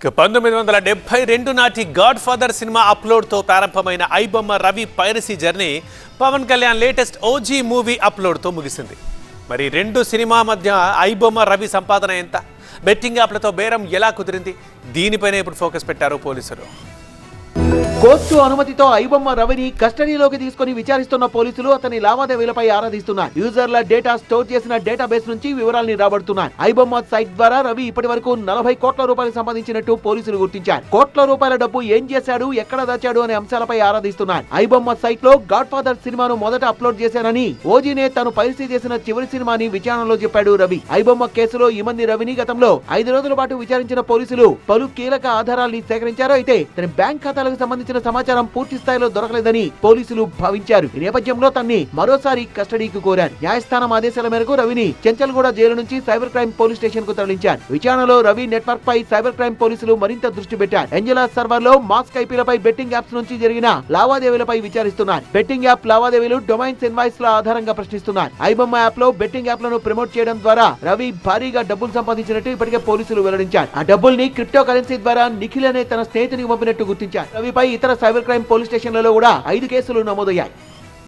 1972 నాటి God father cinema అప్లోడ్తో ప్రారంభమైన iBomma Ravi piracy journey Pawan Kalyan latest OG movie అప్లోడ్తో ముగిసింది. మరి రెండు సినిమా మధ్య ఐబొమ్మ రవి సంపాదన ఎంత, బెట్టింగ్ యాప్లతో బేరం ఎలా కుదిరింది, దీనిపైనే ఇప్పుడు ఫోకస్ పెట్టారు పోలీసులు. కోర్టు అనుమతితో ఐబొమ్మ రవిని కస్టడీలోకి తీసుకుని విచారిస్తున్న పోలీసులు అతని లావాదేవీలపై ఆరాధిస్తున్నారు. యూజర్ల డేటా స్టోర్ చేసిన డేటాబేస్ నుంచి వివరాల్ని రాబడుతున్నారు. ఐబొమ్మ సైట్ ద్వారా రవి ఇప్పటి వరకు 40 కోట్ల రూపాయలు సంపాదించినట్టు పోలీసులు గుర్తించారు. కోట్ల రూపాయల డబ్బు ఏం చేశాడు, ఎక్కడ దాచాడు అనే అంశాలపై ఆరాధిస్తున్నారు. ఐబొమ్మ సైట్ లో గాడ్ ఫాదర్ సినిమాను మొదట అప్లోడ్ చేశానని, ఓజీనే తాను పరిస్థితి చేసిన చివరి సినిమాని విచారణలో చెప్పాడు రవి. ఐబొమ్మ కేసులో ఇమంది రవిని గతంలో 5 రోజుల పాటు విచారించిన పోలీసులు పలు కీలక ఆధారాల్ని సేకరించారు. అయితే తన బ్యాంక్ ఖాతాలకు సంబంధించిన సమాచారం పూర్తి స్థాయిలో దొరకలేదని పోలీసులు భావించారు. ఈ నేపథ్యంలో తన్ని మరోసారి కస్టడీకి కోరారు. న్యాయస్థానం ఆదేశాల మేరకు రవిని చెంచల్గూడ జైలు నుంచి సైబర్ క్రైమ్ పోలీస్ స్టేషన్ కు తరలించారు. విచారణలో రవి నెట్వర్క్ పై సైబర్ క్రైమ్ పోలీసులు మరింత దృష్టి పెట్టారు. ఏంజెలా సర్వర్ లో మాస్క్ ఐపీలపై బెట్టింగ్ యాప్స్ నుంచి జరిగిన లావాదేవీలపై విచారిస్తున్నారు. బెట్టింగ్ యాప్ లావాదేవీలు డొమైన్స్ ఇన్వాయిస్ ల ఆధారంగా ప్రశ్నిస్తున్నారు. ఐబొమ్మ యాప్ లో బెట్టింగ్ యాప్ లను ప్రమోట్ చేయడం ద్వారా రవి భారీగా డబ్బులు సంపాదించినట్టు ఇప్పటికే పోలీసులు వెల్లడించారు. ఆ డబ్బుల్ని క్రిప్టో కరెన్సీ ద్వారా నిఖిల్ అనే తన స్నేహితునికి పంపినట్టు గుర్తించారు. రవిపై ఇతర సైబర్ క్రైమ్ పోలీస్ స్టేషన్లలో కూడా 5 కేసులు నమోదయ్యాయి.